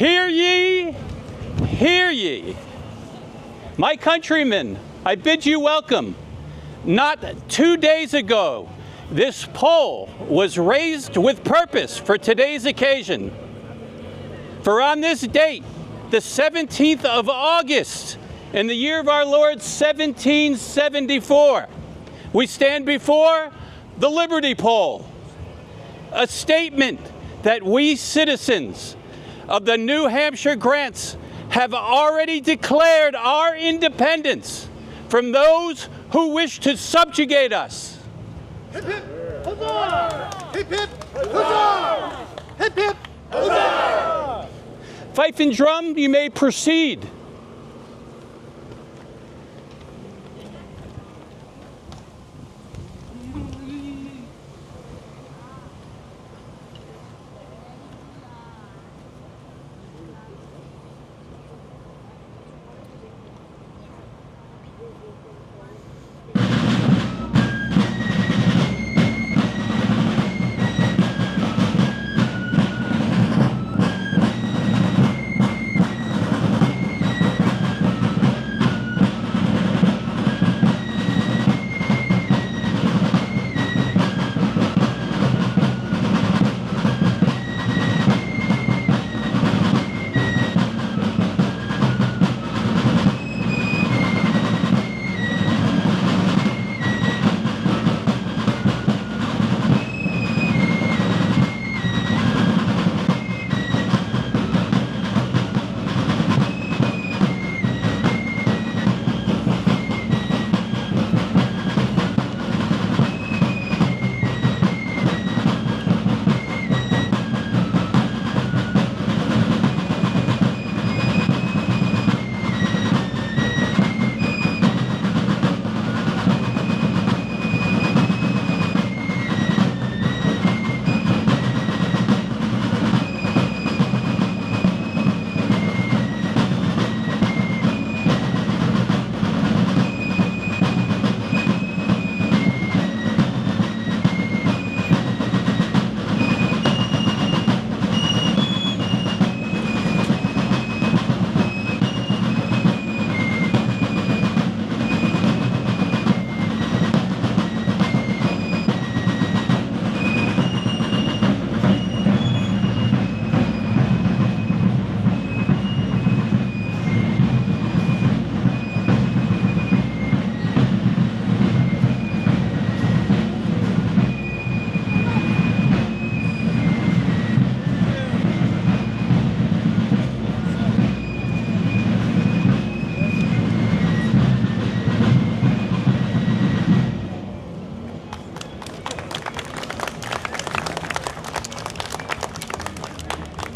Hear ye, hear ye. My countrymen, I bid you welcome. Not 2 days ago, this pole was raised with purpose for today's occasion. For on this date, the 17th of August, in the year of our Lord 1774, we stand before the Liberty Pole, a statement that we citizens of the New Hampshire grants have already declared our independence from those who wish to subjugate us. Hip hip, huzzah! Hip hip, huzzah! Hip hip, huzzah! Fife and drum, you may proceed.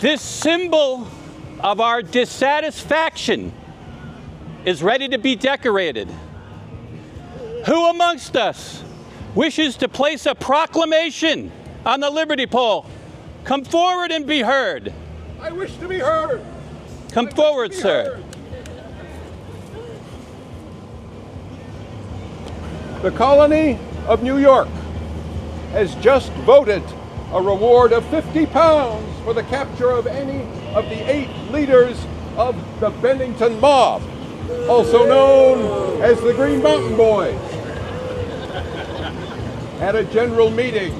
This symbol of our dissatisfaction is ready to be decorated. Who amongst us wishes to place a proclamation on the Liberty Pole? Come forward and be heard. I wish to be heard. Come forward, sir. The colony of New York has just voted a reward of £50 for the capture of any of the 8 leaders of the Bennington mob, also known as the Green Mountain Boys. At a general meeting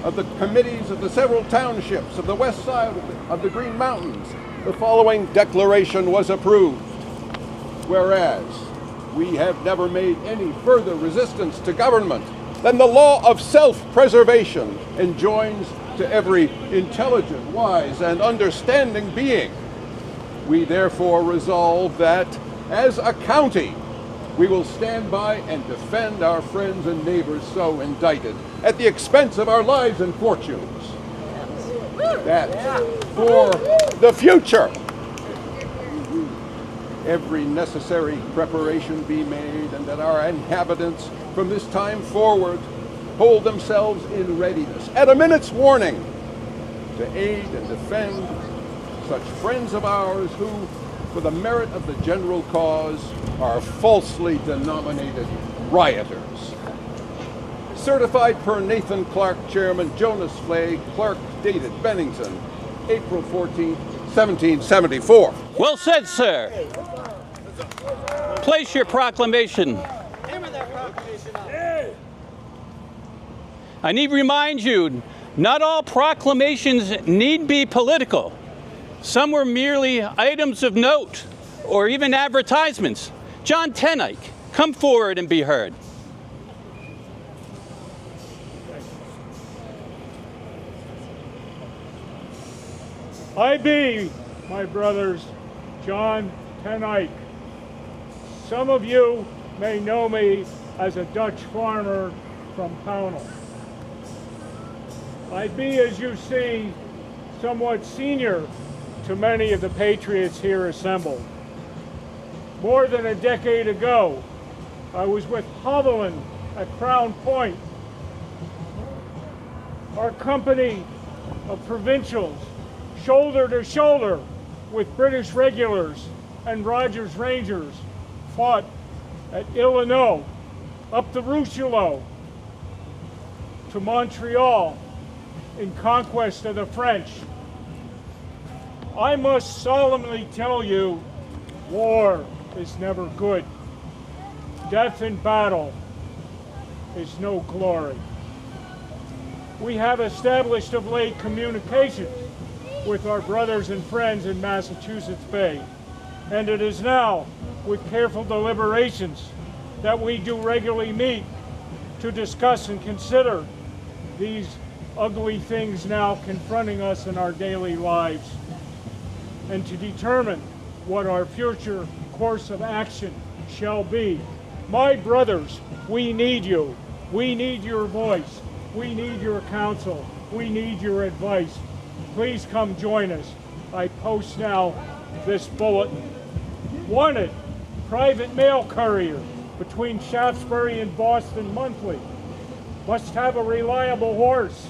of the committees of the several townships of the west side of the Green Mountains, the following declaration was approved. Whereas we have never made any further resistance to government than the law of self-preservation enjoins to every intelligent, wise, and understanding being. We therefore resolve that, as a county, we will stand by and defend our friends and neighbors so indicted at the expense of our lives and fortunes. That for the future, every necessary preparation be made, and that our inhabitants from this time forward hold themselves in readiness at a minute's warning to aid and defend such friends of ours who, for the merit of the general cause, are falsely denominated rioters. Certified per Nathan Clark, Chairman, Jonas Flay, Clerk, dated Bennington, April 14, 1774. Well said, sir. Place your proclamation. I need to remind you, not all proclamations need be political. Some were merely items of note or even advertisements. John Tenike, come forward and be heard. I be, my brothers, John Tenike. Some of you may know me as a Dutch farmer from Pownell. I be, as you see, somewhat senior to many of the patriots here assembled. More than a decade ago, I was with Hovelin at Crown Point. Our company of provincials, shoulder to shoulder with British regulars and Rogers Rangers, fought at Illinois, up the Richelieu, to Montreal in conquest of the French. I must solemnly tell you, war is never good. Death in battle is no glory. We have established of late communications with our brothers and friends in Massachusetts Bay, and it is now with careful deliberations that we do regularly meet to discuss and consider these ugly things now confronting us in our daily lives, and to determine what our future course of action shall be. My brothers, we need you. We need your voice. We need your counsel. We need your advice. Please come join us. I post now this bulletin. Wanted, private mail courier between Shaftesbury and Boston monthly. Must have a reliable horse.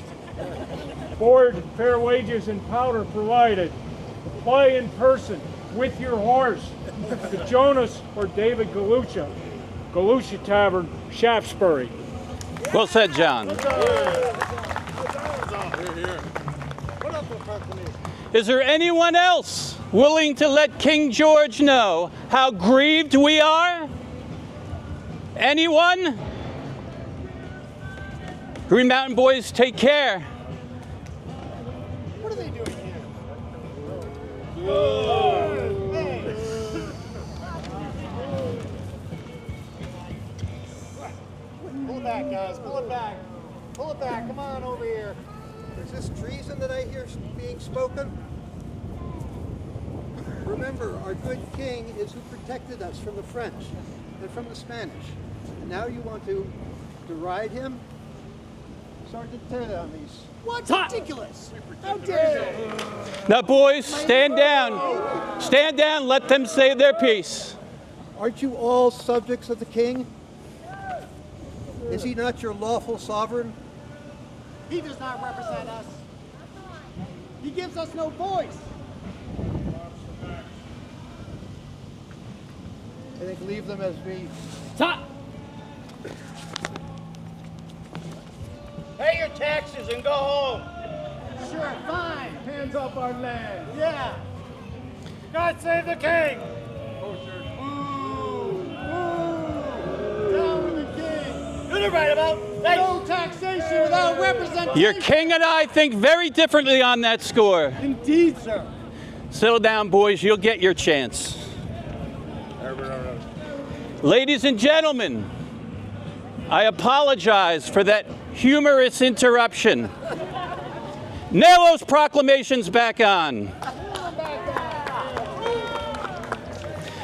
Board, fair wages, and powder provided. Apply in person with your horse to Jonas or David Galusha, Galusha Tavern, Shaftesbury. Well said, John. Is there anyone else willing to let King George know how grieved we are? Anyone? Green Mountain boys, take care. What are they doing here? Pull it back, guys. Pull it back. Pull it back. Come on over here. Is this treason that I hear being spoken? Remember, our good king is who protected us from the French and from the Spanish. And now you want to deride him? Sergeant, tear down these. What's ridiculous? How dare you? Now, boys, stand down. Stand down. Let them say their piece. Aren't you all subjects of the king? Is he not your lawful sovereign? He does not represent us. He gives us no voice. I think leave them as we... Stop! Pay your taxes and go home. Sure, fine. Hands up our land. Yeah. God save the king. Down with the king. You're right about. No taxation without representation. Your king and I think very differently on that score. Indeed, sir. Settle down, boys. You'll get your chance. Ladies and gentlemen, I apologize for that humorous interruption. Nail those proclamations back on.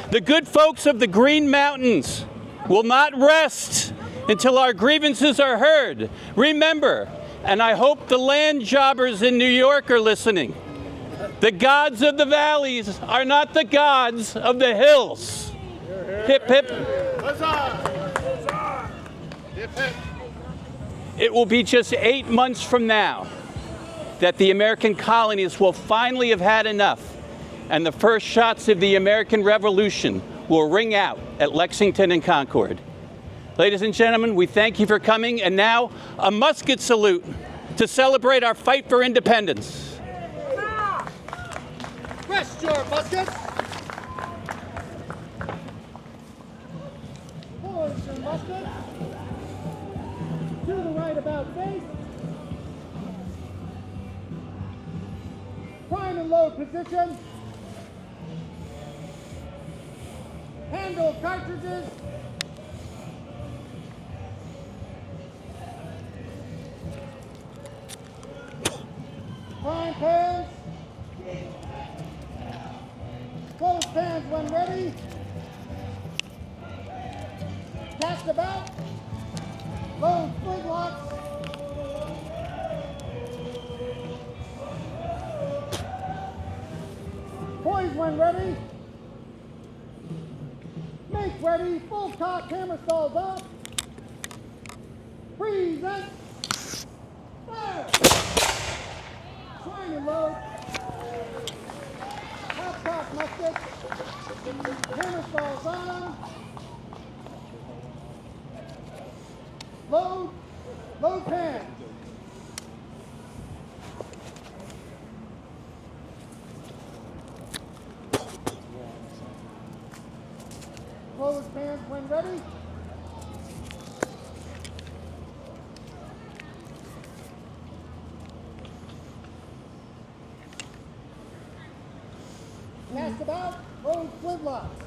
The good folks of the Green Mountains will not rest until our grievances are heard. Remember, and I hope the land jobbers in New York are listening, the gods of the valleys are not the gods of the hills. Hip, hip. It will be just 8 months from now that the American colonies will finally have had enough, and the first shots of the American Revolution will ring out at Lexington and Concord. Ladies and gentlemen, we thank you for coming, and now a musket salute to celebrate our fight for independence. Rest your muskets. Forward your muskets. To the right about face. Prime and load position. Handle cartridges. Prime pans. Close pans when ready. Cast about. Load split locks. Poise when ready. Make ready. Full cock hammer stalls off. Present. Fire. Swing and load. Half cock musket. Hammer stalls on. Load. Load pan. Close pans when ready. Cast about, load split locks.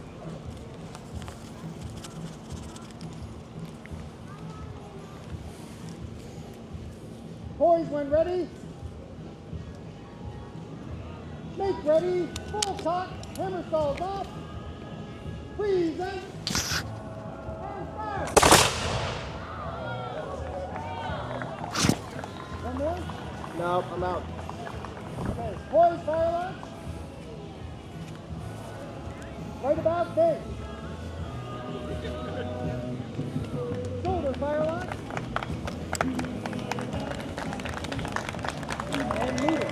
Poise when ready. Make ready, full cock, hammer stalls off. Present. And fire. One more? No, I'm out. Okay, poise fire locks. Right about base. Shoulder fire locks. And meter.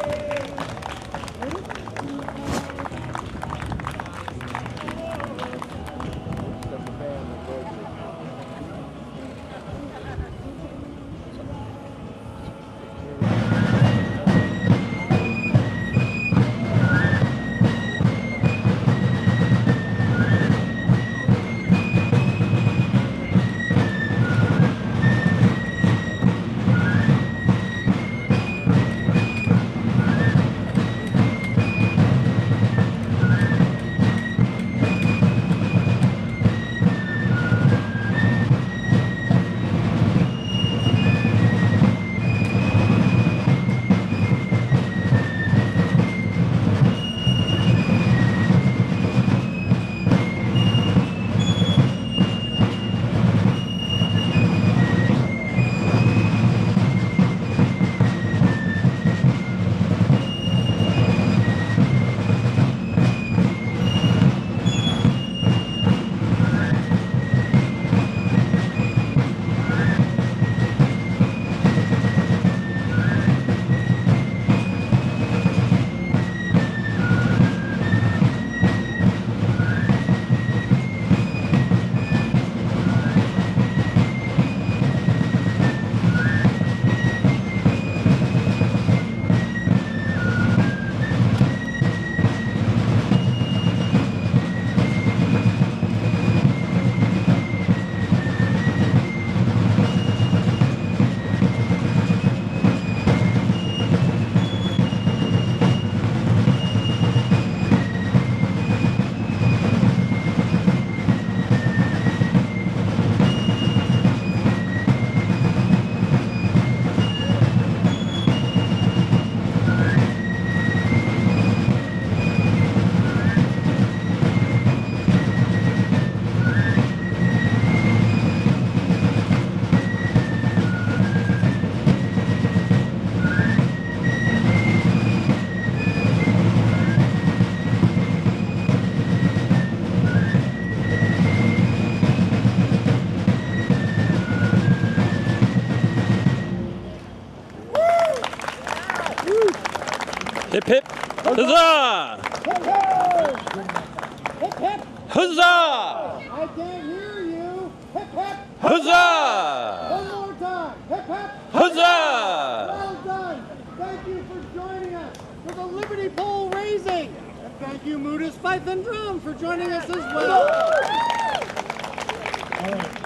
Hip hip, huzzah! Hip hip! Hip hip! Huzzah! I can't hear you. Hip hip! Huzzah! One more time. Hip hip! Huzzah! Well done. Thank you for joining us for the Liberty Pole raising. thank you, Moodus Fife and Drum, for joining us as well. All right.